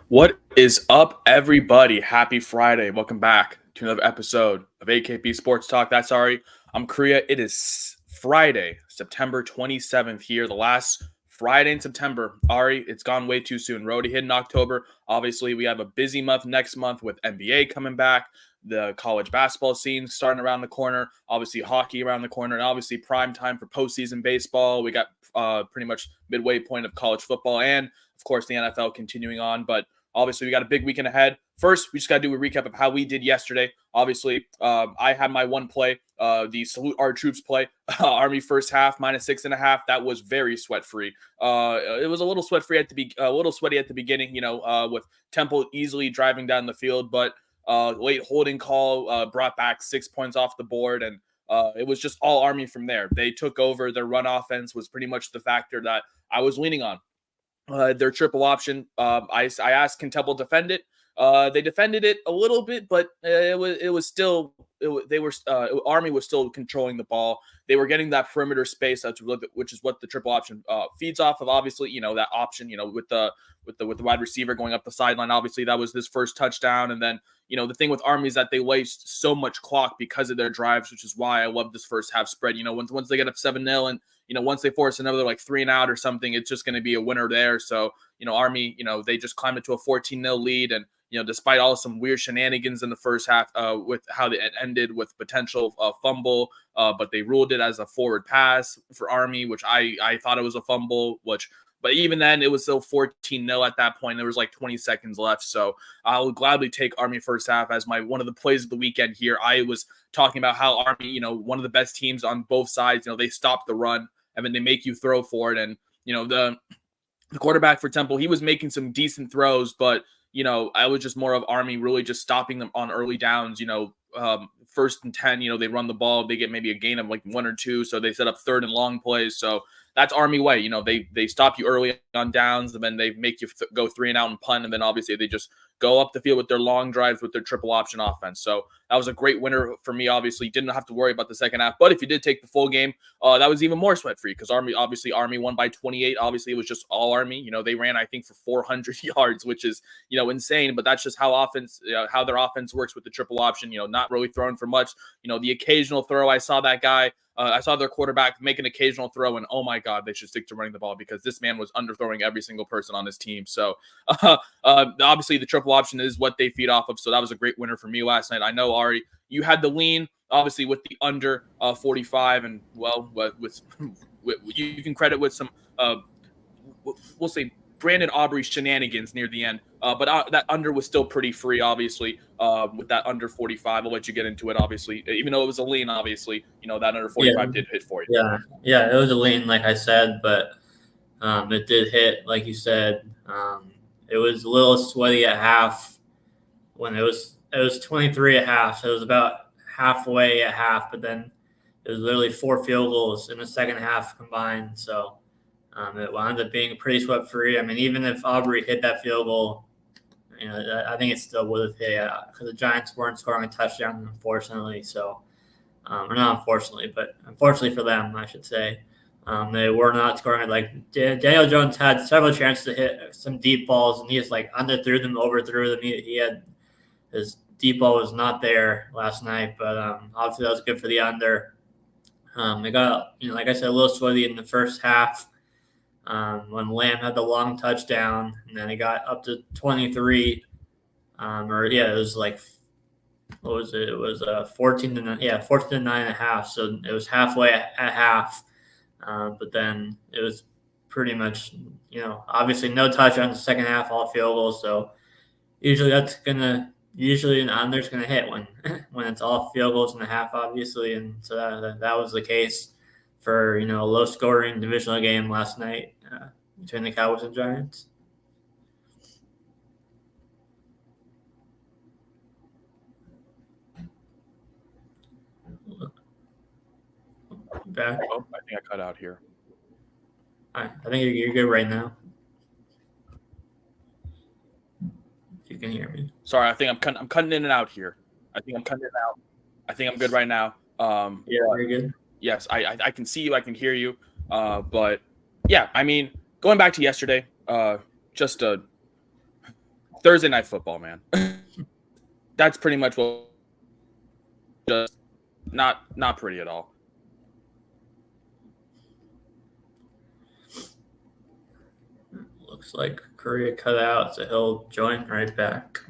What is up, everybody? Happy Friday. Welcome back to another episode of AKP Sports Talk. That's Ari. I'm Kriya. It is Friday, September 27th here, the last Friday in September. Ari, it's gone way too soon. We're already hitting October. Obviously, we have a busy month next month with NBA coming back, the college basketball scene starting around the corner, obviously hockey around the corner, and obviously prime time for postseason baseball. We got pretty much midway point of college football and, of course, the NFL continuing on. But obviously, we got a big weekend ahead. First, we just got to do a recap of how we did yesterday. Obviously, I had my one play, the Salute Our Troops play, Army first half, -6.5. That was very sweat-free. It was a little sweat-free a little sweaty at the beginning, with Temple easily driving down the field, but late holding call brought back 6 points off the board, and it was just all Army from there. They took over. Their run offense was pretty much the factor that I was leaning on. Their triple option. I asked, can Temple defend it? They defended it a little bit, but it was still Army was still controlling the ball. They were getting that perimeter space, which is what the triple option feeds off of. Obviously, that option, with the wide receiver going up the sideline. Obviously, that was his first touchdown, and then the thing with Army is that they waste so much clock because of their drives, which is why I love this first half spread. Once they get up 7-0 and once they force another like 3 and out or something, it's just going to be a winner there. So, Army, they just climbed it to a 14-0 lead. And, despite all some weird shenanigans in the first half with how it ended with potential fumble, but they ruled it as a forward pass for Army, which I thought it was a fumble, but even then, it was still 14-0 at that point. There was like 20 seconds left. So I'll gladly take Army first half as one of the plays of the weekend here. I was talking about how Army, one of the best teams on both sides, they stop the run and then they make you throw for it. And, the quarterback for Temple, he was making some decent throws, but, I was just more of Army really just stopping them on early downs, first and 10, they run the ball, they get maybe a gain of like 1 or 2. So they set up third and long plays. So that's Army way. They stop you early on downs, and then they make you go 3 and out and punt. And then obviously they just go up the field with their long drives with their triple option offense. So that was a great winner for me. Obviously, didn't have to worry about the second half. But if you did take the full game, that was even more sweat free because Army won by 28. Obviously, it was just all Army. They ran, I think, for 400 yards, which is insane. But that's just how their offense works with the triple option. Not really throwing for much. The occasional throw, I saw that guy. I saw their quarterback make an occasional throw, and oh my God, they should stick to running the ball because this man was underthrowing every single person on his team. So obviously the triple option is what they feed off of. So that was a great winner for me last night. I know, Ari, you had the lean, obviously, with the under 45, and with you can credit with some, we'll say, Brandon Aubrey shenanigans near the end. But that under was still pretty free, obviously, with that under 45. I'll let you get into it, obviously. Even though it was a lean, obviously, that under 45 did hit for you. Yeah, it was a lean, like I said, but it did hit, like you said. It was a little sweaty at half when it was 23 at half. So it was about halfway at half, but then it was literally 4 field goals in the second half combined. So it wound up being pretty sweat free. I mean, even if Aubrey hit that field goal, I think it still would have hit because the Giants weren't scoring a touchdown, unfortunately. So, or not unfortunately, but unfortunately for them, I should say, they were not scoring. Like Daniel Jones had several chances to hit some deep balls, and he just like underthrew them, overthrew them. He had his deep ball was not there last night, but obviously that was good for the under. It got like I said, a little sweaty in the first half. When Lamb had the long touchdown, and then it got up to 23, it was like, what was it? It was 14 to 9 and a half. So it was halfway at half, but then it was pretty much, obviously no touchdown in the second half, all field goals. So usually an under's gonna hit when it's all field goals in the half, obviously, and so that was the case for a low scoring divisional game last night between the Cowboys and Giants. Back? Oh, I think I cut out here. I think you're good right now. If you can hear me. Sorry, I think I'm cutting in and out here. I think I'm cutting in and out. I think I'm good right now. Yeah, you're good. Yes, I can see you. I can hear you. But yeah, I mean, going back to yesterday, just a Thursday Night Football, man. That's pretty much what. Just not pretty at all. Looks like Korea cut out, so he'll join right back.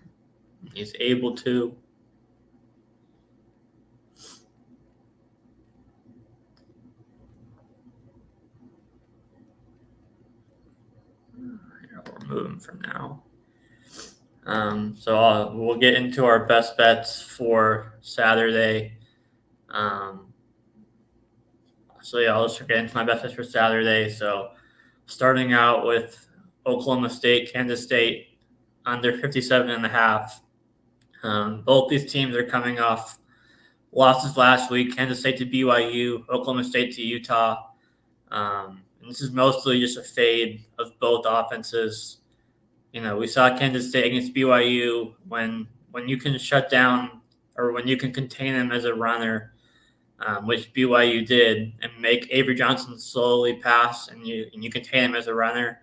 He's able to. We're moving for now. So we'll get into our best bets for Saturday. I'll just get into my best bets for Saturday. So starting out with Oklahoma State, Kansas State, under 57.5. Both these teams are coming off losses last week. Kansas State to BYU, Oklahoma State to Utah. And this is mostly just a fade of both offenses. We saw Kansas State against BYU when you can shut down or when you can contain them as a runner, which BYU did, and make Avery Johnson slowly pass, and you contain him as a runner.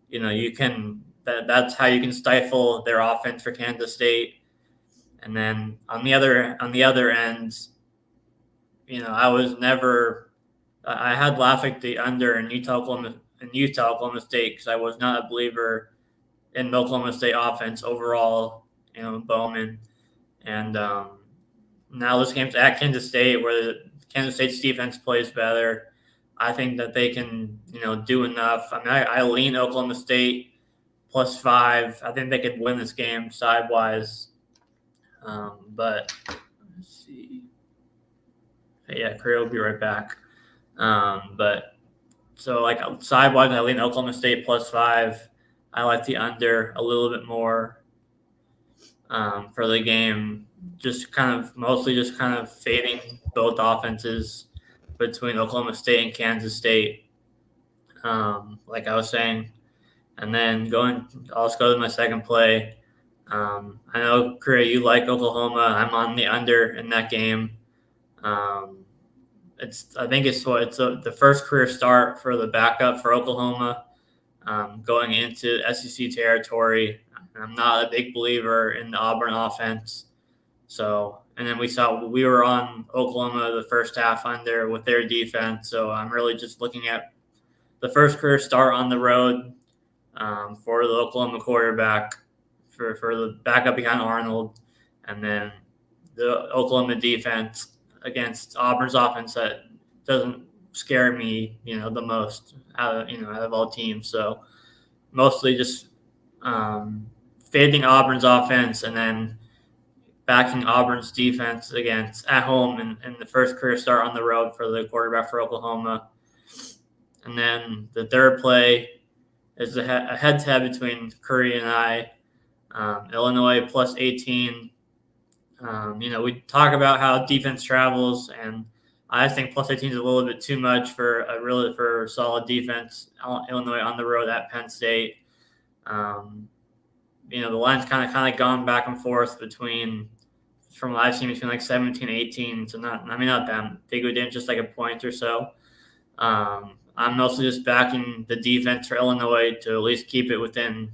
You can that's how you can stifle their offense for Kansas State. And then on the other end, I had Lafayette the under in Utah Oklahoma State because I was not a believer in the Oklahoma State offense overall. Bowman, and now this game's at Kansas State, where the Kansas State's defense plays better. I think that they can do enough. I mean, I lean Oklahoma State +5. I think they could win this game side-wise. But let's see. Yeah, Korea will be right back. But so like side-wise, I lean Oklahoma State +5. I like the under a little bit more for the game. Mostly just fading both offenses between Oklahoma State and Kansas State, like I was saying. And then I'll just go to my second play. I know, Korea, you like Oklahoma. I'm on the under in that game. I think it's the first career start for the backup for Oklahoma, going into SEC territory. I'm not a big believer in the Auburn offense. So, and then we were on Oklahoma the first half under with their defense. So I'm really just looking at the first career start on the road for the Oklahoma quarterback, for the backup behind Arnold, and then the Oklahoma defense against Auburn's offense that doesn't scare me, the most out of all teams. So mostly just fading Auburn's offense and then backing Auburn's defense at home in the first career start on the road for the quarterback for Oklahoma. And then the third play is a head-to-head between Curry and I. Illinois +18. We talk about how defense travels, and I think +18 is a little bit too much for a solid defense. Illinois on the road at Penn State. The line's kind of gone back and forth from what I've seen, between like 17-18. So not that big of a difference, just like a point or so. I'm mostly just backing the defense for Illinois to at least keep it within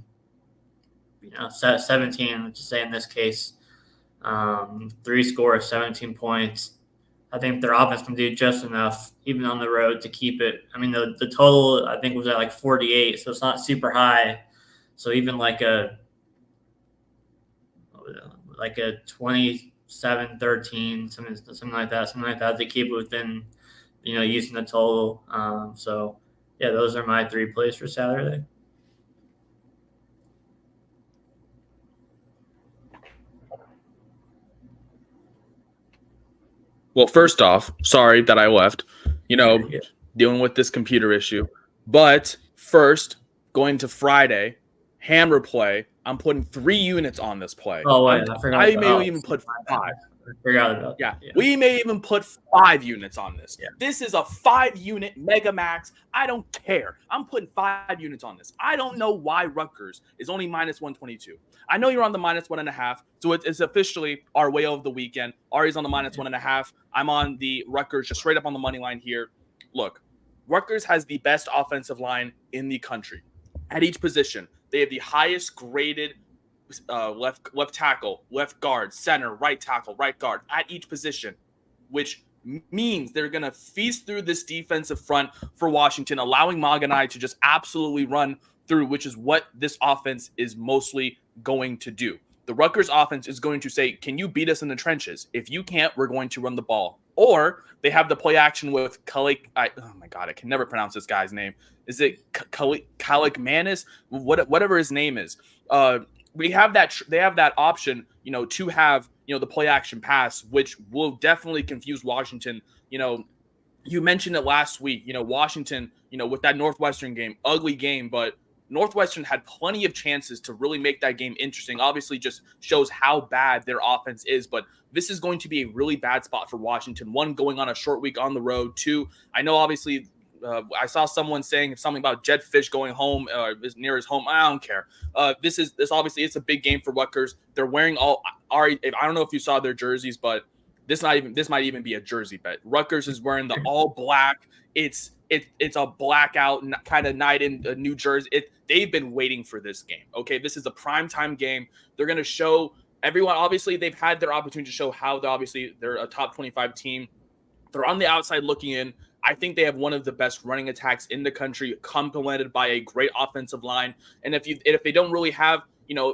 17, let's just say in this case. 3 scores, 17 points. I think their offense can do just enough, even on the road, to keep it. I mean, the total, I think, was at like 48, so it's not super high. So even like a 27-13, something like that, to keep it within, using the total. So, yeah, those are my 3 plays for Saturday. Well, first off, sorry that I left, dealing with this computer issue. But first, going to Friday, hammer play. I'm putting 3 units on this play. Oh, wait, I may even put 5. I forgot about that. Yeah, we may even put 5 units on this. Yeah. This is a 5-unit mega max. I don't care. I'm putting 5 units on this. I don't know why Rutgers is only -122. I know you're on the -1.5, so it's officially our whale of the weekend. Ari's on the -1.5. I'm on the Rutgers, just straight up on the money line here. Look, Rutgers has the best offensive line in the country. At each position, they have the highest graded left tackle, left guard, center, right tackle, right guard at each position, which means they're going to feast through this defensive front for Washington, allowing Maganai to just absolutely run through, which is what this offense is mostly going to do. The Rutgers offense is going to say, can you beat us in the trenches? If you can't, we're going to run the ball. Or they have the play action with Kalik. Oh my God, I can never pronounce this guy's name. Is it Kalik Manis? Whatever his name is. We have that. They have that option, to have the play action pass, which will definitely confuse Washington. You mentioned it last week. Washington. With that Northwestern game, ugly game, but Northwestern had plenty of chances to really make that game interesting. Obviously, just shows how bad their offense is. But this is going to be a really bad spot for Washington. One, going on a short week on the road. Two, I know obviously I saw someone saying something about Jed Fish going home near his home. I don't care. This obviously it's a big game for Rutgers. They're wearing I don't know if you saw their jerseys, but this might even be a jersey bet. Rutgers is wearing the all black. It's a blackout kind of night in New Jersey. They've been waiting for this game. Okay, this is a primetime game. They're going to show everyone. Obviously, they've had their opportunity to show how they're a top 25 team. They're on the outside looking in. I think they have one of the best running attacks in the country, complemented by a great offensive line. And if they don't really have,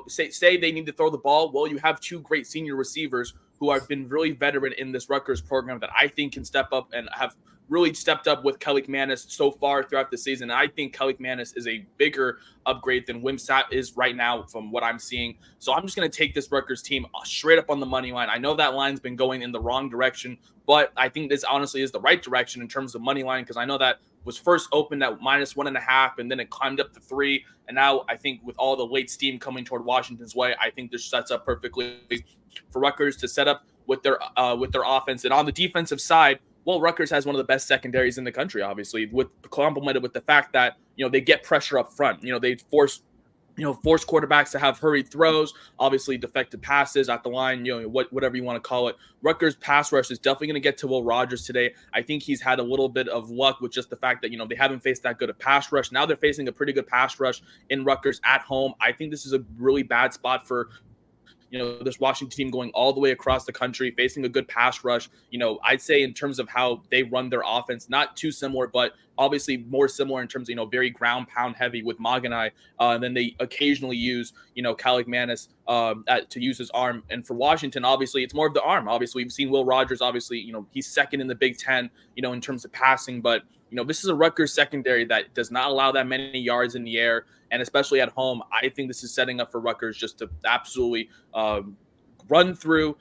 say they need to throw the ball, well, you have two great senior receivers who have been really veteran in this Rutgers program that I think can step up and have really stepped up with Kelly Manis so far throughout the season. And I think Kelly Manis is a bigger upgrade than Wimsatt is right now from what I'm seeing. So I'm just going to take this Rutgers team straight up on the money line. I know that line's been going in the wrong direction, but I think this honestly is the right direction in terms of money line, because I know that was first opened at -1.5, and then it climbed up to 3. And now I think with all the late steam coming toward Washington's way, I think this sets up perfectly for Rutgers to set up with their offense. And on the defensive side, well, Rutgers has one of the best secondaries in the country, obviously, complemented with the fact that, they get pressure up front. They force quarterbacks to have hurried throws, obviously defective passes at the line, whatever you want to call it. Rutgers pass rush is definitely going to get to Will Rogers today. I think he's had a little bit of luck with just the fact that, they haven't faced that good a pass rush. Now they're facing a pretty good pass rush in Rutgers at home. I think this is a really bad spot for this Washington team going all the way across the country, facing a good pass rush. I'd say in terms of how they run their offense, not too similar, but obviously more similar in terms of, very ground pound heavy with Maganai. And then they occasionally use, Kalik Manis to use his arm. And for Washington, obviously, it's more of the arm. Obviously, we've seen Will Rogers, obviously, he's second in the Big Ten, in terms of passing. But, this is a Rutgers secondary that does not allow that many yards in the air. And especially at home, I think this is setting up for Rutgers just to absolutely run through,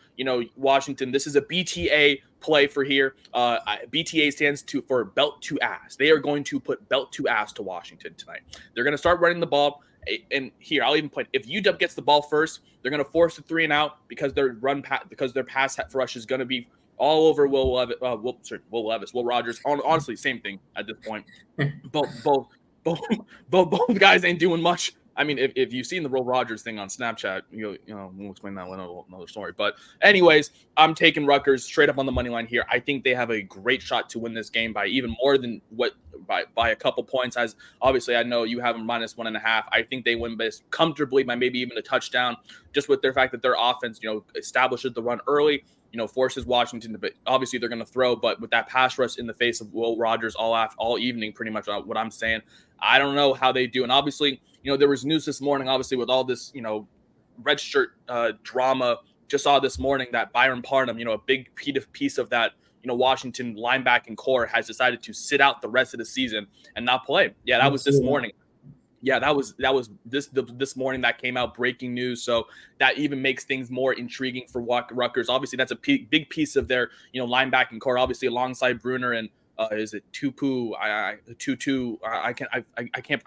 Washington. This is a BTA play for here. BTA stands for belt to ass. They are going to put belt to ass to Washington tonight. They're going to start running the ball. And here, I'll even put, if UW gets the ball first, they're going to force the 3 and out because their pass rush is going to be all over Will Rogers. Honestly, same thing at this point. Both guys ain't doing much. I mean, if you've seen the Will Rogers thing on Snapchat, we'll explain that in another story. But anyways, I'm taking Rutgers straight up on the money line here. I think they have a great shot to win this game by even more than by a couple points. As obviously, I know you have them -1.5. I think they win this comfortably by maybe even a touchdown, just with their fact that their offense, establishes the run early. Forces Washington to, obviously they're going to throw, but with that pass rush in the face of Will Rogers all evening, pretty much what I'm saying, I don't know how they do. And obviously, there was news this morning, obviously with all this, red shirt drama. Just saw this morning that Byron Parnham, a big piece of that, Washington linebacking core, has decided to sit out the rest of the season and not play. Yeah, that was this morning. Yeah, that was this morning that came out, breaking news. So that even makes things more intriguing for Rutgers. Obviously, that's a big piece of their linebacking core. Obviously, alongside Bruner and is it Tupu? I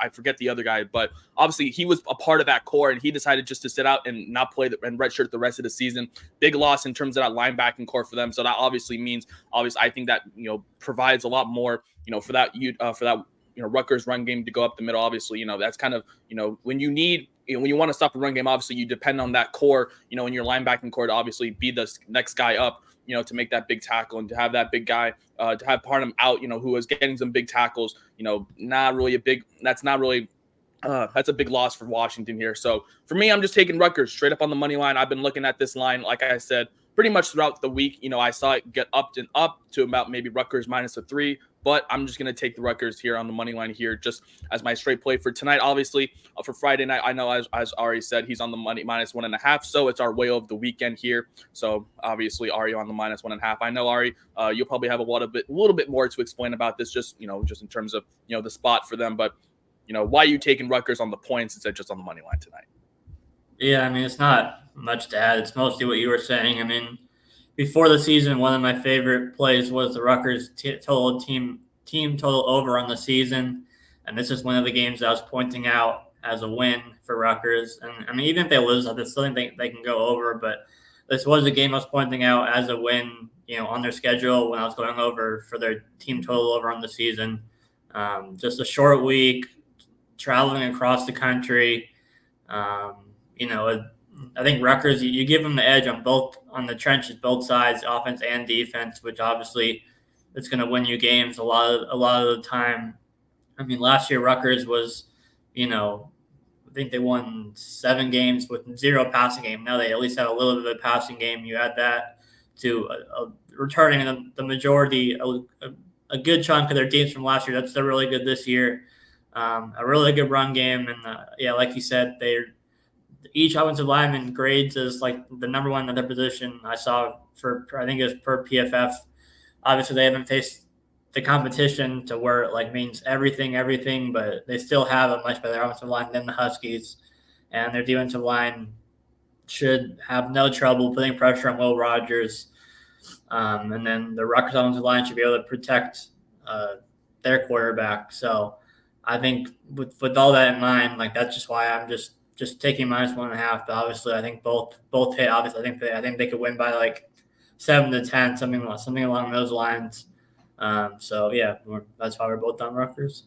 forget the other guy, but obviously he was a part of that core, and he decided just to sit out and not play and redshirt the rest of the season. Big loss in terms of that linebacking core for them. So that obviously means, I think that provides a lot more for that Rutgers run game to go up the middle. Obviously, that's kind of when you need. When you want to stop a run game, obviously you depend on that core, in your linebacking core to obviously be the next guy up, to make that big tackle, and to have that big guy, to have Parnham out, who is getting some big tackles, that's not really That's a big loss for Washington here. So for me, I'm just taking Rutgers straight up on the money line. I've been looking at this line, like I said, pretty much throughout the week. I saw it get up and up to about maybe Rutgers -3, but I'm just going to take the Rutgers here on the money line here just as my straight play for tonight. Obviously, for Friday night, I know, as Ari said, he's on the money -1.5. So it's our way of the weekend here. So obviously, Ari on the -1.5. I know, Ari, you'll probably have a little bit more to explain about this, just in terms of the spot for them, but why are you taking Rutgers on the points instead of just on the money line tonight? Yeah, I mean, it's not much to add. It's mostly what you were saying. I mean, before the season, one of my favorite plays was the Rutgers team total over on the season, and this is one of the games I was pointing out as a win for Rutgers. And I mean, even if they lose, I still think they can go over. But this was a game I was pointing out as a win, on their schedule when I was going over for their team total over on the season. Just a short week, traveling across the country. I think Rutgers, you give them the edge on the trenches, both sides, offense and defense, which obviously it's going to win you games a lot of the time. I mean, last year Rutgers was, I think they won 7 games with 0 passing game. Now they at least have a little bit of a passing game. You add that to returning the majority, a good chunk of their teams from last year. That's still really good this year. A really good run game, and like you said, each offensive lineman grades as like the number one at their position. I saw I think it was per PFF. Obviously, they haven't faced the competition to where it like means everything, but they still have a much better offensive line than the Huskies, and their defensive line should have no trouble putting pressure on Will Rogers. And then the Rutgers offensive line should be able to protect their quarterback. So I think with all that in mind, like that's just why I'm just taking -1.5. But obviously, I think both hit. Obviously, I think they could win by like 7 to 10, something along those lines. So yeah, that's why we're both on Rutgers.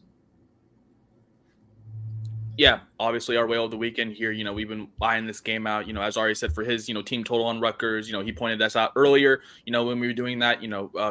Yeah, obviously our whale of the weekend here. We've been buying this game out. As Ari said, for his team total on Rutgers. He pointed us out earlier. When we were doing that.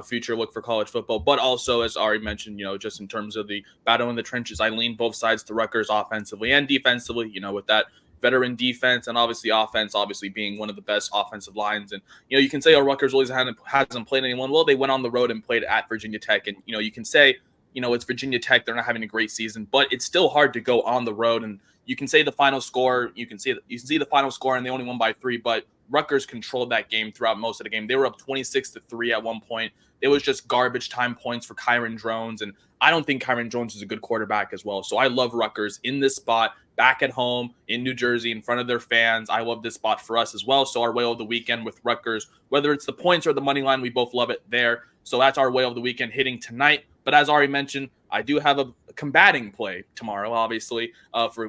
Future look for college football, but also as Ari mentioned. Just in terms of the battle in the trenches, I lean both sides to Rutgers offensively and defensively. With that veteran defense and obviously offense, obviously being one of the best offensive lines. And you can say, oh, Rutgers always hasn't played anyone. Well, they went on the road and played at Virginia Tech, and you can say, it's Virginia Tech. They're not having a great season, but it's still hard to go on the road. And you can say the final score. You can see the final score, and they only won by 3. But Rutgers controlled that game throughout most of the game. They were up 26-3 at one point. It was just garbage time points for Kyron Drones, and I don't think Kyron Drones is a good quarterback as well. So I love Rutgers in this spot, back at home in New Jersey, in front of their fans. I love this spot for us as well. So our whale of the weekend with Rutgers, whether it's the points or the money line, we both love it there. So that's our whale of the weekend hitting tonight. But as Ari mentioned, I do have a combating play tomorrow, obviously,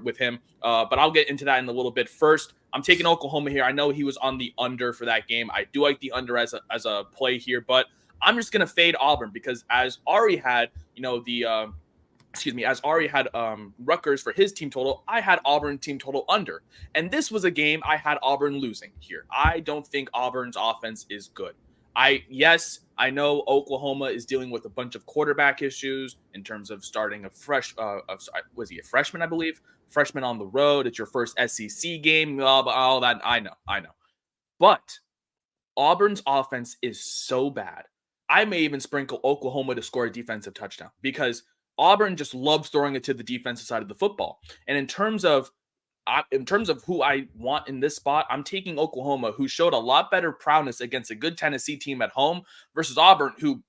with him. But I'll get into that in a little bit. First, I'm taking Oklahoma here. I know he was on the under for that game. I do like the under as a play here, but I'm just gonna fade Auburn because as Ari had, as Ari had Rutgers for his team total, I had Auburn team total under. And this was a game I had Auburn losing here. I don't think Auburn's offense is good. I know Oklahoma is dealing with a bunch of quarterback issues in terms of starting was he a freshman, I believe? Freshman on the road. It's your first SEC game. All that. I know. But Auburn's offense is so bad. I may even sprinkle Oklahoma to score a defensive touchdown because Auburn just loves throwing it to the defensive side of the football. And in terms of who I want in this spot, I'm taking Oklahoma, who showed a lot better prowess against a good Tennessee team at home versus Auburn, who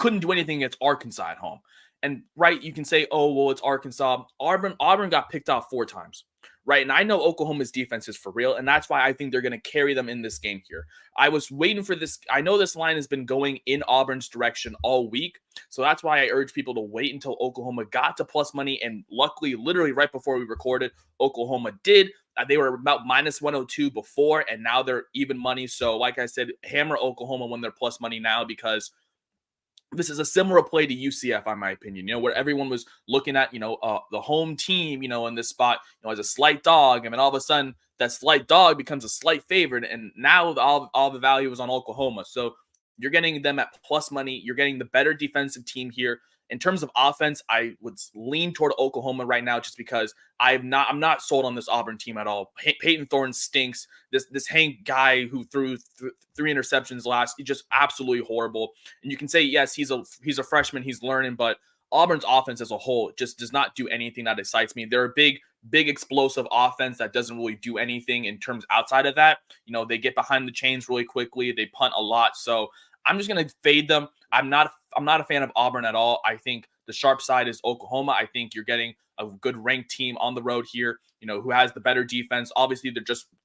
couldn't do anything against Arkansas at home. And right, you can say, oh, well, it's Arkansas. Auburn got picked off 4 times. Right. And I know Oklahoma's defense is for real. And that's why I think they're going to carry them in this game here. I was waiting for this. I know this line has been going in Auburn's direction all week. So that's why I urge people to wait until Oklahoma got to plus money. And luckily, literally right before we recorded, Oklahoma did. They were about -102 before, and now they're even money. So like I said, hammer Oklahoma when they're plus money now because this is a similar play to UCF, in my opinion, where everyone was looking at, the home team, in this spot, as a slight dog. And then all of a sudden that slight dog becomes a slight favorite. And now all the value is on Oklahoma. So you're getting them at plus money. You're getting the better defensive team here. In terms of offense, I would lean toward Oklahoma right now just because I'm not sold on this Auburn team at all. Peyton Thorne stinks. This Hank guy who threw 3 interceptions last, just absolutely horrible. And you can say, yes, he's a freshman, he's learning, but Auburn's offense as a whole just does not do anything that excites me. They're a big explosive offense that doesn't really do anything in terms outside of that. They get behind the chains really quickly. They punt a lot. So I'm just going to fade them. I'm not a fan of Auburn at all. I think the sharp side is Oklahoma. I think you're getting a good ranked team on the road here, who has the better defense. Obviously,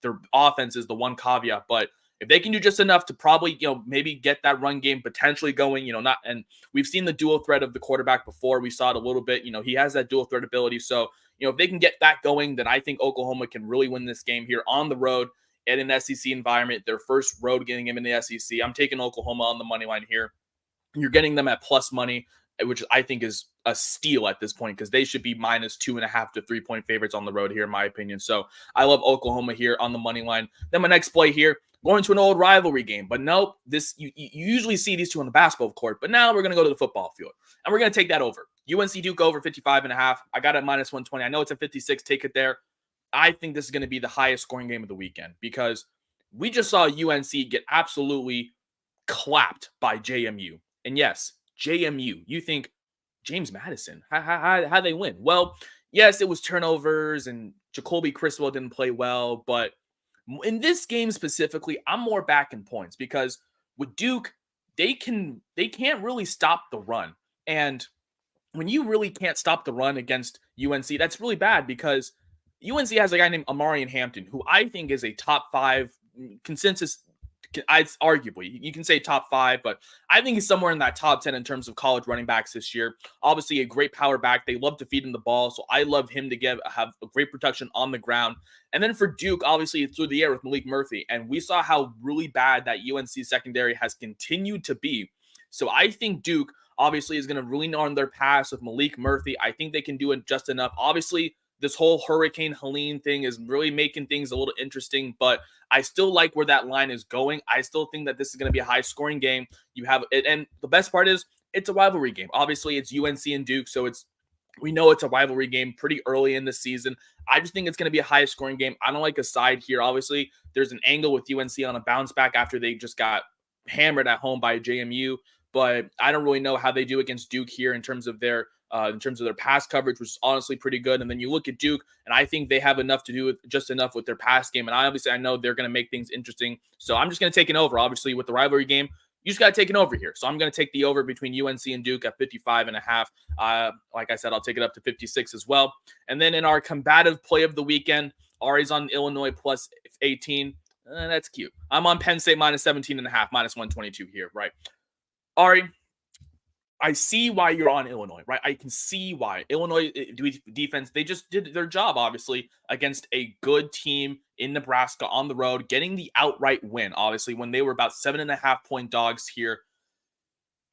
their offense is the one caveat, but if they can do just enough to probably, maybe get that run game potentially going, and we've seen the dual threat of the quarterback before. We saw it a little bit, he has that dual threat ability. So, if they can get that going, then I think Oklahoma can really win this game here on the road in an SEC environment. Their first road getting them in the SEC. I'm taking Oklahoma on the money line here. You're getting them at plus money, which I think is a steal at this point because they should be minus 2.5 to 3-point favorites on the road here, in my opinion. So I love Oklahoma here on the money line. Then my next play here, going to an old rivalry game. But nope, you usually see these two on the basketball court. But now we're going to go to the football field, and we're going to take that over. UNC Duke over 55.5. I got it minus 120. I know it's a 56. Take it there. I think this is going to be the highest scoring game of the weekend because we just saw UNC get absolutely clapped by JMU. And yes, JMU. You think James Madison, how they win? Well, yes, it was turnovers and Jacoby Criswell didn't play well, but in this game specifically, I'm more backing points because with Duke, they can't really stop the run. And when you really can't stop the run against UNC, that's really bad because UNC has a guy named Amarian Hampton, who I think is a top 5 consensus. Arguably, you can say top 5, but I think he's somewhere in that top 10 in terms of college running backs this year. Obviously, a great power back. They love to feed him the ball, so I love him to have a great production on the ground. And then for Duke, obviously, it's through the air with Malik Murphy, and we saw how really bad that UNC secondary has continued to be. So I think Duke, obviously, is going to really on their pass with Malik Murphy. I think they can do it just enough. Obviously, this whole Hurricane Helene thing is really making things a little interesting, but I still like where that line is going. I still think that this is going to be a high-scoring game. You have it, and the best part is it's a rivalry game. Obviously, it's UNC and Duke, so we know it's a rivalry game pretty early in the season. I just think it's going to be a high-scoring game. I don't like a side here. Obviously, there's an angle with UNC on a bounce back after they just got hammered at home by JMU, but I don't really know how they do against Duke here in terms of their pass coverage, which is honestly pretty good. And then you look at Duke, and I think they have enough to do with just enough with their pass game. And I know they're going to make things interesting. So I'm just going to take an over. Obviously, with the rivalry game, you just got to take an over here. So I'm going to take the over between UNC and Duke at 55.5. Like I said, I'll take it up to 56 as well. And then in our combative play of the weekend, Ari's on Illinois plus 18. That's cute. I'm on Penn State minus 17.5, minus 122 here, right? Ari, I see why you're on Illinois, right? I can see why. Illinois defense, they just did their job, obviously, against a good team in Nebraska on the road, getting the outright win, obviously, when they were about 7.5-point dogs here.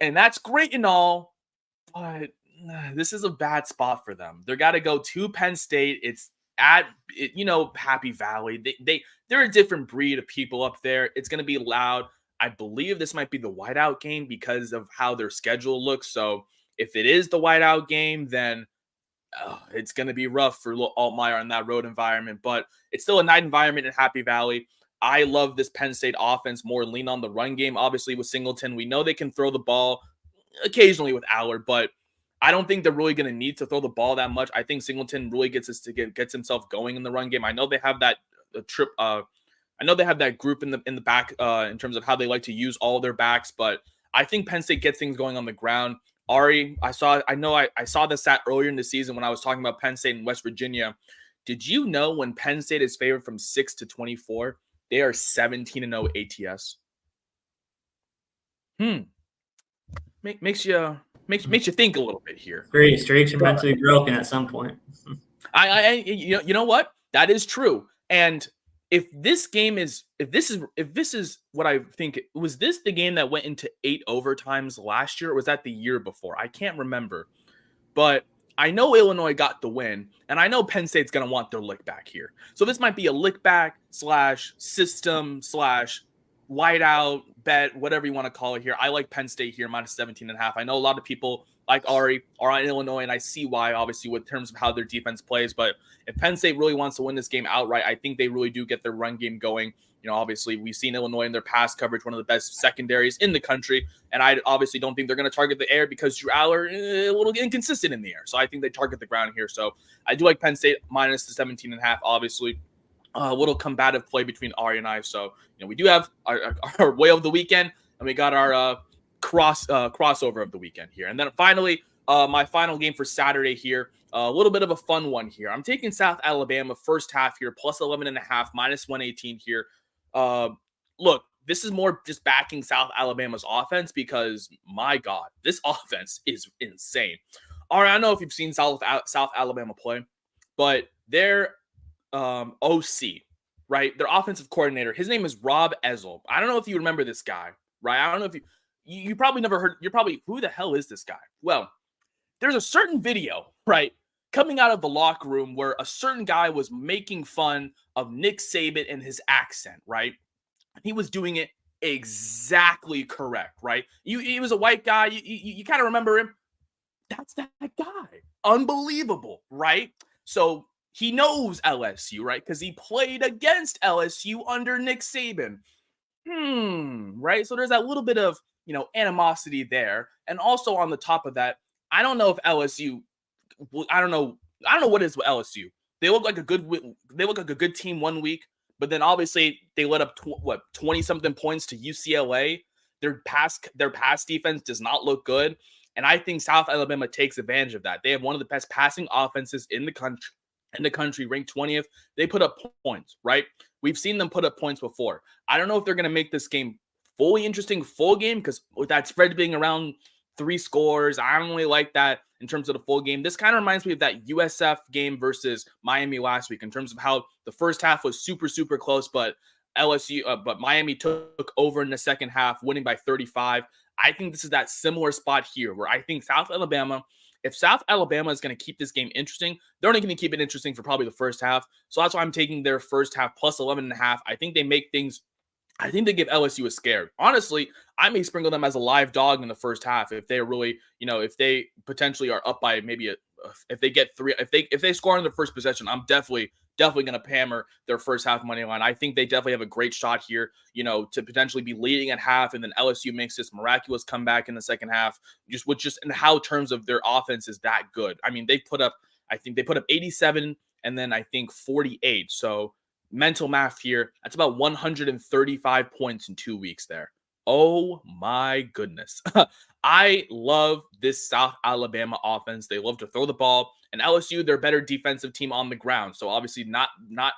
And that's great and all, but this is a bad spot for them. They got to go to Penn State. It's at, Happy Valley. They're a different breed of people up there. It's going to be loud. I believe this might be the whiteout game because of how their schedule looks. So if it is the whiteout game, then it's going to be rough for Altmaier in that road environment. But it's still a night environment in Happy Valley. I love this Penn State offense more lean on the run game. Obviously, with Singleton, we know they can throw the ball occasionally with Allard, but I don't think they're really going to need to throw the ball that much. I think Singleton really gets himself going in the run game. I know they have that I know they have that group in the back in terms of how they like to use all their backs, but I think Penn State gets things going on the ground. Ari, I saw the stat earlier in the season when I was talking about Penn State and West Virginia. Did you know when Penn State is favored from 6 to 24, they are 17-0 ATS? Makes you think a little bit here. Great streaks are meant to be broken at some point. You know what? That is true. And if this is what I think, was this the game that went into 8 overtimes last year, or was that the year before? I can't remember. But I know Illinois got the win, and I know Penn State's going to want their lick back here. So this might be a lick back / system / whiteout bet, whatever you want to call it here. I like Penn State here, minus 17.5. I know a lot of people like Ari, are on Illinois, and I see why, obviously, with terms of how their defense plays. But if Penn State really wants to win this game outright, I think they really do get their run game going. Obviously, we've seen Illinois in their pass coverage, one of the best secondaries in the country. And I obviously don't think they're going to target the air because Drew Aller a little inconsistent in the air. So I think they target the ground here. So I do like Penn State minus the 17.5, obviously. A little combative play between Ari and I. So, we do have our way of the weekend, and we got our crossover of the weekend here. And then finally, my final game for Saturday here, a little bit of a fun one here. I'm taking South Alabama first half here, plus 11.5, minus 118 here. Look, this is more just backing South Alabama's offense because, my God, this offense is insane. All right, I don't know if you've seen South Alabama play, but their OC, right? Their offensive coordinator, his name is Rob Ezel. I don't know if you remember this guy, right? I don't know if you probably never heard. You're probably, who the hell is this guy? Well, there's a certain video, right, coming out of the locker room where a certain guy was making fun of Nick Saban and his accent, right? He was doing it exactly correct, right? He was a white guy. You kind of remember him. That's that guy. Unbelievable, right? So he knows LSU, right? Because he played against LSU under Nick Saban. Right? So there's that little bit of, animosity there. And also on the top of that, I don't know if LSU, I don't know what is with LSU. They look like a good team one week, but then obviously they let up 20 something points to UCLA. Their pass defense does not look good, and I think South Alabama takes advantage of that. They have one of the best passing offenses in the country, ranked 20th. They put up points, right? We've seen them put up points before. I don't know if they're going to make this game fully interesting, full game, because with that spread being around 3 scores, I don't really like that in terms of the full game. This kind of reminds me of that USF game versus Miami last week in terms of how the first half was super, super close, but Miami took over in the second half, winning by 35. I think this is that similar spot here where I think if South Alabama is going to keep this game interesting, they're only going to keep it interesting for probably the first half. So that's why I'm taking their first half plus 11.5. I think they give LSU a scare. Honestly, I may sprinkle them as a live dog in the first half if they really, if they potentially are up by maybe if they get 3, if they score in their first possession, I'm definitely going to hammer their first half money line. I think they definitely have a great shot here, to potentially be leading at half, and then LSU makes this miraculous comeback in the second half, just in how terms of their offense is that good. I mean, they put up 87 and then I think 48. So mental math here, that's about 135 points in 2 weeks there. Oh my goodness. I love this South Alabama offense. They love to throw the ball. And LSU, they're a better defensive team on the ground. So obviously not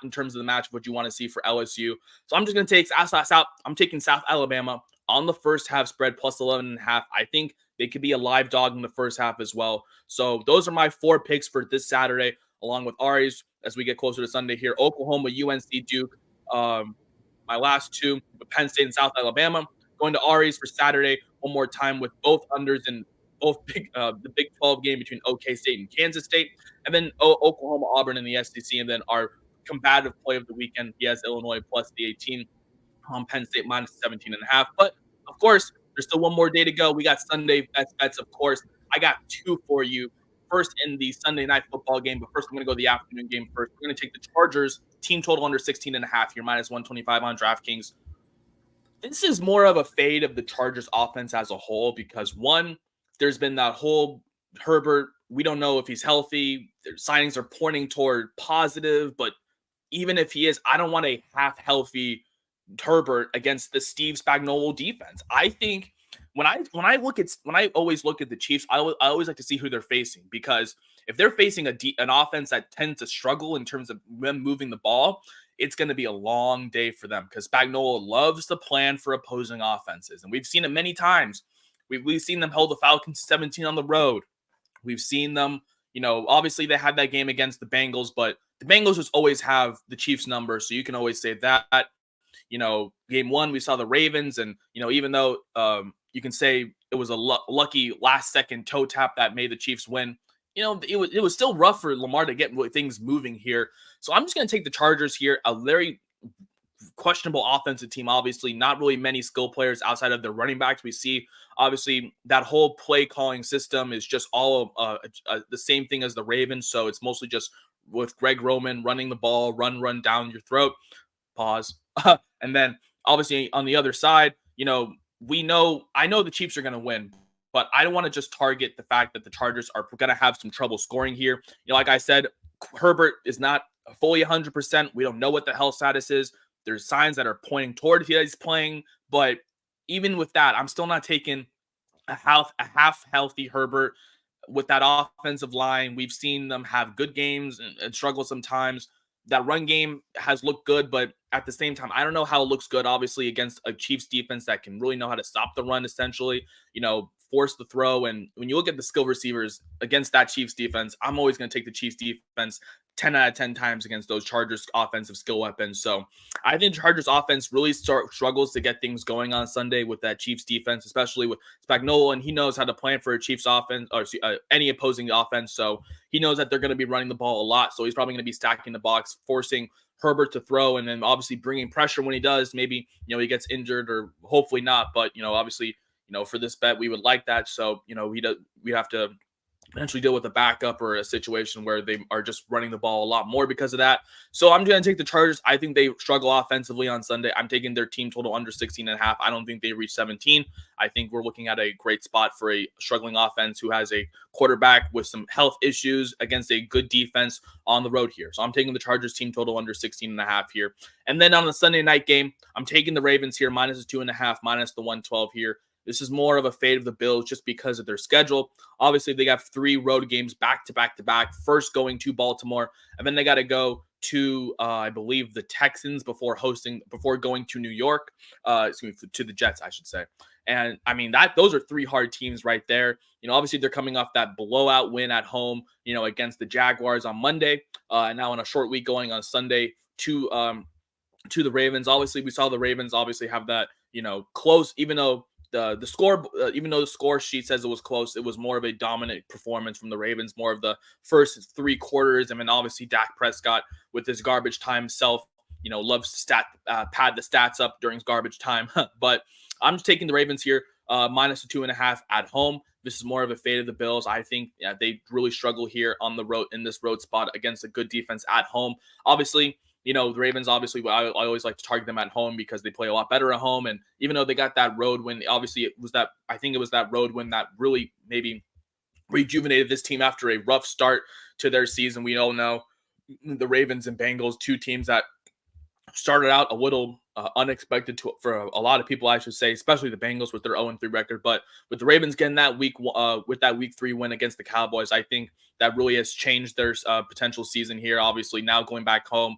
in terms of the match what you want to see for LSU. So I'm just going to take I'm taking South Alabama on the first half spread plus 11.5. I think they could be a live dog in the first half as well. So those are my 4 picks for this Saturday, along with Ari's as we get closer to Sunday here. Oklahoma, UNC, Duke. My last 2, Penn State and South Alabama. Going to Ari's for Saturday one more time with both unders and both the Big 12 game between OK State and Kansas State, and then Oklahoma, Auburn in the SEC, and then our combative play of the weekend. He has Illinois plus the 18, Penn State minus 17.5. But of course, there's still one more day to go. We got Sunday bets, of course. I got 2 for you. First in the Sunday night football game, but first I'm going to go the afternoon game first. We're going to take the Chargers team total under 16.5 here, minus 125 on DraftKings. This is more of a fade of the Chargers offense as a whole because, one, there's been that whole Herbert, we don't know if he's healthy. Their signings are pointing toward positive, but even if he is, I don't want a half-healthy Herbert against the Steve Spagnuolo defense. I think when I always look at the Chiefs, I always like to see who they're facing, because if they're facing an offense that tends to struggle in terms of them moving the ball, it's going to be a long day for them because Spagnuolo loves to plan for opposing offenses, and we've seen it many times. We've seen them hold the Falcons 17 on the road. We've seen them, obviously they had that game against the Bengals, but the Bengals just always have the Chiefs number, so you can always say that. Game 1, we saw the Ravens, and, even though you can say it was a lucky last-second toe tap that made the Chiefs win, it was still rough for Lamar to get things moving here. So I'm just going to take the Chargers here, a very questionable offensive team. Obviously, not really many skill players outside of their running backs. We see obviously that whole play calling system is just all the same thing as the Ravens. So it's mostly just with Greg Roman running the ball, run down your throat. Pause. And then obviously on the other side, I know the Chiefs are going to win, but I don't want to just target the fact that the Chargers are going to have some trouble scoring here. Like I said, Herbert is not fully 100%. We don't know what the health status is. There's signs that are pointing toward he's playing, but even with that, I'm still not taking a half healthy Herbert with that offensive line. We've seen them have good games and struggle sometimes. That run game has looked good, but at the same time, I don't know how it looks good, obviously, against a Chiefs defense that can really know how to stop the run, essentially, force the throw. And when you look at the skill receivers against that Chiefs defense, I'm always going to take the Chiefs defense 10 out of 10 times against those Chargers offensive skill weapons. So I think Chargers offense really struggles to get things going on Sunday with that Chiefs defense, especially with Spagnuolo, and he knows how to plan for a Chiefs offense or any opposing offense. So he knows that they're going to be running the ball a lot. So he's probably going to be stacking the box, forcing Herbert to throw, and then obviously bringing pressure when he does. Maybe, he gets injured or hopefully not. But, obviously, for this bet, we would like that. So, we have to potentially deal with a backup or a situation where they are just running the ball a lot more because of that. So I'm going to take the Chargers. I think they struggle offensively on Sunday. I'm taking their team total under 16.5. I don't think they reach 17. I think we're looking at a great spot for a struggling offense who has a quarterback with some health issues against a good defense on the road here. So I'm taking the Chargers team total under 16.5 here. And then on the Sunday night game, I'm taking the Ravens here, minus the 2.5, minus the 112 here. This is more of a fade of the Bills just because of their schedule. Obviously, they got 3 road games back to back. First going to Baltimore, and then they got to go to, I believe, the Texans before going to New York. To the Jets, I should say. And I mean those are 3 hard teams right there. Obviously they're coming off that blowout win at home, against the Jaguars on Monday, and now on a short week going on Sunday to the Ravens. Obviously, we saw the Ravens obviously have that close, even though the score sheet says it was close, it was more of a dominant performance from the Ravens, more of the first 3 quarters. I mean, obviously Dak Prescott with his garbage time self, loves to pad the stats up during garbage time. But I'm just taking the Ravens here, minus the 2.5 at home. This is more of a fade of the Bills. I think they really struggle here on the road in this road spot against a good defense at home. Obviously, the Ravens, obviously, I always like to target them at home because they play a lot better at home. And even though they got that road win, obviously it was that road win that really maybe rejuvenated this team after a rough start to their season. We all know the Ravens and Bengals, 2 teams that started out a little unexpected for a lot of people, I should say, especially the Bengals with their 0-3 record. But with the Ravens getting that week 3 win against the Cowboys, I think that really has changed their potential season here. Obviously, now going back home,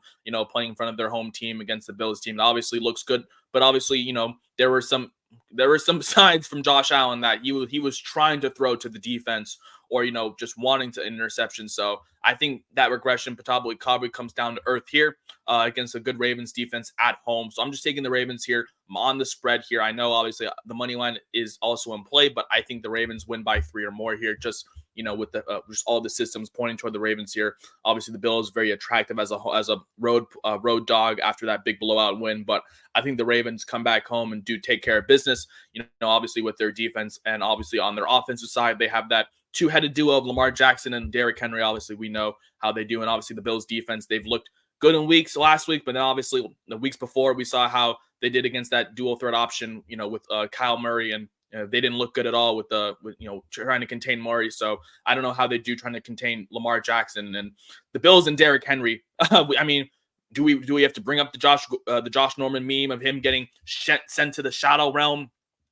playing in front of their home team against the Bills team, that obviously looks good. But obviously, there were some signs from Josh Allen that he was trying to throw to the defense or, just wanting to interception. So I think that regression probably comes down to earth here against a good Ravens defense at home. So I'm just taking the Ravens here. I'm on the spread here. I know obviously the money line is also in play, but I think the Ravens win by 3 or more here. Just with the just all the systems pointing toward the Ravens here. Obviously, the Bills very attractive as a road dog after that big blowout win, but I think the Ravens come back home and do take care of business. Obviously with their defense and obviously on their offensive side, they have that 2-headed duo of Lamar Jackson and Derrick Henry. Obviously, we know how they do, and obviously the Bills defense, they've looked good in weeks last week, but then obviously the weeks before we saw how they did against that dual threat option, with Kyle Murray, and they didn't look good at all with trying to contain Murray. So I don't know how they do trying to contain Lamar Jackson and the Bills and Derrick Henry. I mean, do we have to bring up the Josh Norman meme of him getting sent to the shadow realm?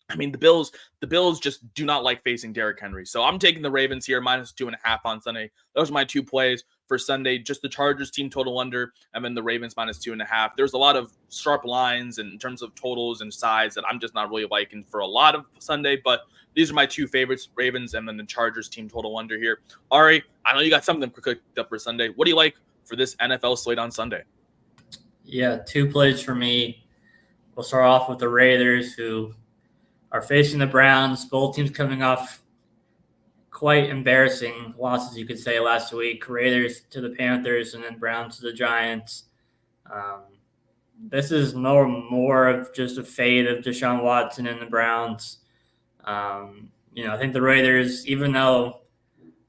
I mean, the Bills just do not like facing Derrick Henry. So I'm taking the Ravens here, minus 2.5 on Sunday. Those are my 2 plays for Sunday. Just the Chargers team total under, and then the Ravens minus 2.5. There's a lot of sharp lines in terms of totals and sides that I'm just not really liking for a lot of Sunday, but these are my 2 favorites, Ravens and then the Chargers team total under here. Ari, I know you got something cooked up for Sunday. What do you like for this NFL slate on Sunday? Yeah, 2 plays for me. We'll start off with the Raiders, who are facing the Browns. Both teams coming off quite embarrassing losses, you could say, last week. Raiders to the Panthers and then Browns to the Giants. this is more of just a fate of Deshaun Watson and the Browns. I think the Raiders, even though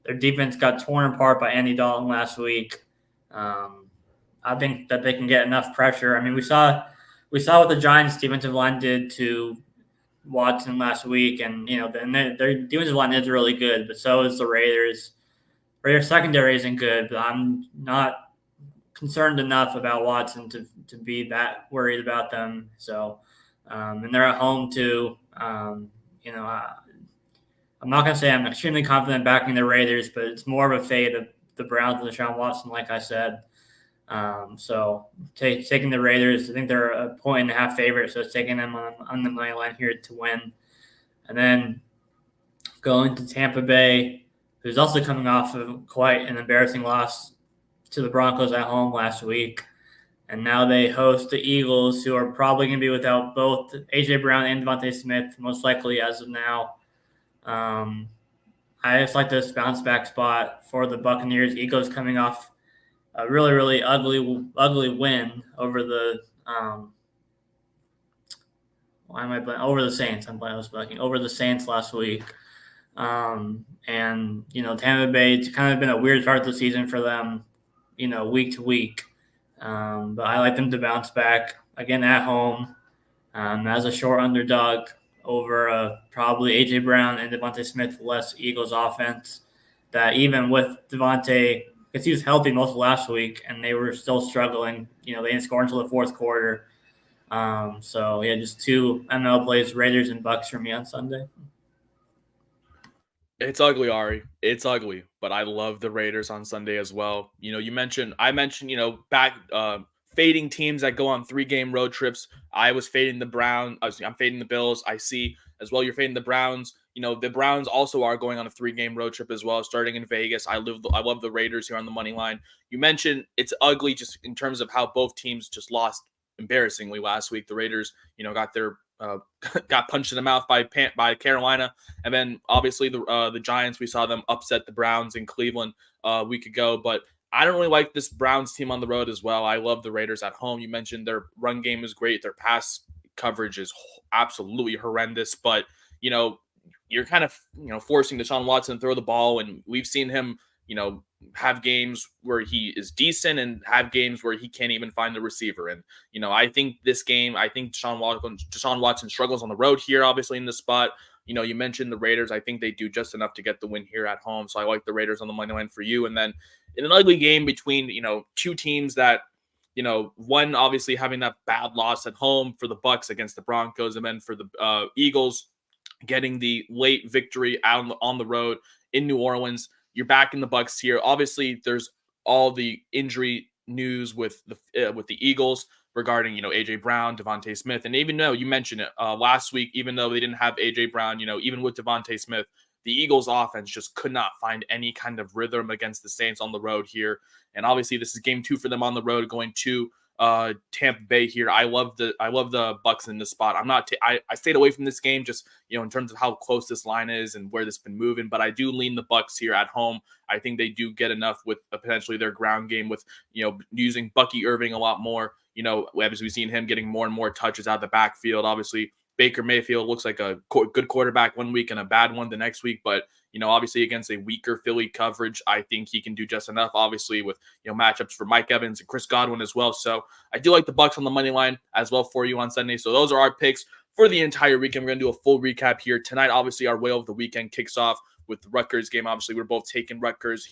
their defense got torn apart by Andy Dalton last week, um, I think that they can get enough pressure. I mean, we saw what the Giants' defensive line did to Watson last week, and their defensive line is really good, but so is the Raiders. Raiders secondary isn't good, but I'm not concerned enough about Watson to be that worried about them. So, and they're at home too. I'm not going to say I'm extremely confident backing the Raiders, but it's more of a fade of the Browns and Deshaun Watson, like I said. So taking the Raiders, I think they're a 1.5 favorite, so it's taking them on the money line here to win. And then going to Tampa Bay, who's also coming off of quite an embarrassing loss to the Broncos at home last week. And now they host the Eagles, who are probably going to be without both A.J. Brown and Devontae Smith, most likely as of now. I just like this bounce back spot for the Buccaneers. Eagles coming off a really, really ugly win over the over the Saints. Over the Saints last week. And Tampa Bay, it's kind of been a weird start to the season for them, week to week. But I like them to bounce back again at home as a short underdog over probably A.J. Brown and Devontae Smith less Eagles offense. That even with Devontae, because he was healthy most of last week and they were still struggling, they didn't score until the fourth quarter. Just two ML plays, Raiders and Bucks for me on Sunday. It's ugly, Ari. It's ugly, but I love the Raiders on Sunday as well. I mentioned, back fading teams that go on 3-game road trips. I was fading the Browns. I'm fading the Bills. I see as well you're fading the Browns. The Browns also are going on a 3-game road trip as well, starting in Vegas. I love the Raiders here on the money line. You mentioned it's ugly just in terms of how both teams just lost embarrassingly last week. The Raiders, got their got punched in the mouth by Carolina, and then obviously the Giants, we saw them upset the Browns in Cleveland a week ago. But I don't really like this Browns team on the road as well. I love the Raiders at home. You mentioned their run game is great, their pass coverage is absolutely horrendous, but you're kind of forcing Deshaun Watson to throw the ball, and we've seen him have games where he is decent and have games where he can't even find the receiver. And, I think this game, Deshaun Watson struggles on the road here, obviously in this spot. You mentioned the Raiders. I think they do just enough to get the win here at home. So I like the Raiders on the money line for you. And then in an ugly game between, two teams that, one obviously having that bad loss at home for the Bucks against the Broncos, and then for the Eagles getting the late victory out on the road in New Orleans. You're back in the Bucks here. Obviously, there's all the injury news with the Eagles regarding AJ Brown, Devontae Smith, and even though you mentioned it last week, even though they didn't have AJ Brown, even with Devontae Smith, the Eagles offense just could not find any kind of rhythm against the Saints on the road here. And obviously, this is game 2 for them on the road, going to Tampa Bay here. I love the Bucks in this spot. I stayed away from this game just in terms of how close this line is and where this has been moving, but I do lean the Bucks here at home. I think they do get enough with potentially their ground game with using Bucky Irving a lot more. As we've seen him getting more and more touches out of the backfield. Obviously, Baker Mayfield looks like a good quarterback one week and a bad one the next week, but obviously against a weaker Philly coverage, I think he can do just enough, obviously with matchups for Mike Evans and Chris Godwin as well. So I do like the Bucks on the money line as well for you on Sunday. So those are our picks for the entire weekend. We're going to do a full recap here tonight. Obviously, our whale of the weekend kicks off with the Rutgers game. Obviously, we're both taking Rutgers.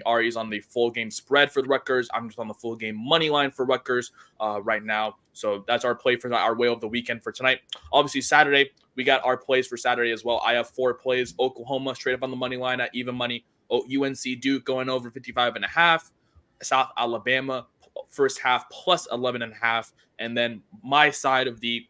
Ari's on the full game spread for the Rutgers. I'm just on the full game money line for Rutgers right now. So that's our play for our whale of the weekend for tonight. Obviously, Saturday, we got our plays for Saturday as well. I have 4 plays. Oklahoma straight up on the money line at even money. UNC Duke going over 55.5. South Alabama first half plus 11.5. And then my side of the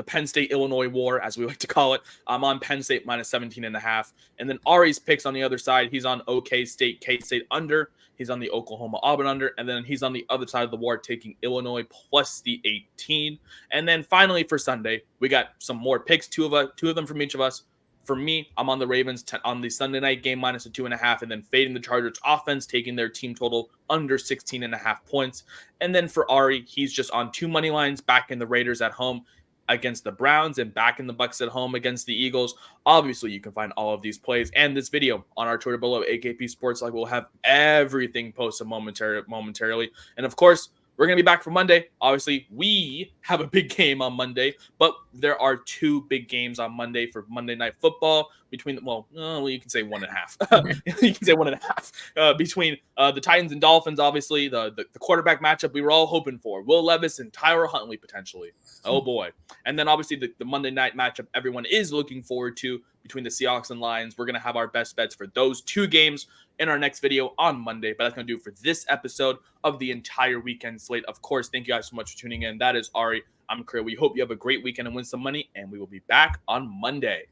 Penn State Illinois war, as we like to call it, I'm on Penn State minus 17.5. And then Ari's picks on the other side, he's on OK State, K-State under. He's on the Oklahoma Auburn under. And then he's on the other side of the war taking Illinois plus the 18. And then finally for Sunday, we got some more picks, two of them from each of us. For me, I'm on the Ravens on the Sunday night game minus a 2.5, and then fading the Chargers offense, taking their team total under 16.5 points. And then for Ari, he's just on 2 money lines, back in the Raiders at home against the Browns and back in the Bucks at home against the Eagles. Obviously, you can find all of these plays and this video on our Twitter below, AKP Sports Talk. We'll have everything posted momentarily. And of course, we're going to be back for Monday. Obviously, we have a big game on Monday, but there are 2 big games on Monday for Monday Night Football between, you can say 1.5. You can say 1.5 between the Titans and Dolphins, obviously, the quarterback matchup we were all hoping for. Will Levis and Tyler Huntley, potentially. Oh, boy. And then, obviously, the Monday night matchup everyone is looking forward to between the Seahawks and Lions. We're going to have our best bets for those 2 games in our next video on Monday. But that's going to do it for this episode of the entire weekend slate. Of course, thank you guys so much for tuning in. That is Ari. I'm Kriya. We hope you have a great weekend and win some money, and we will be back on Monday.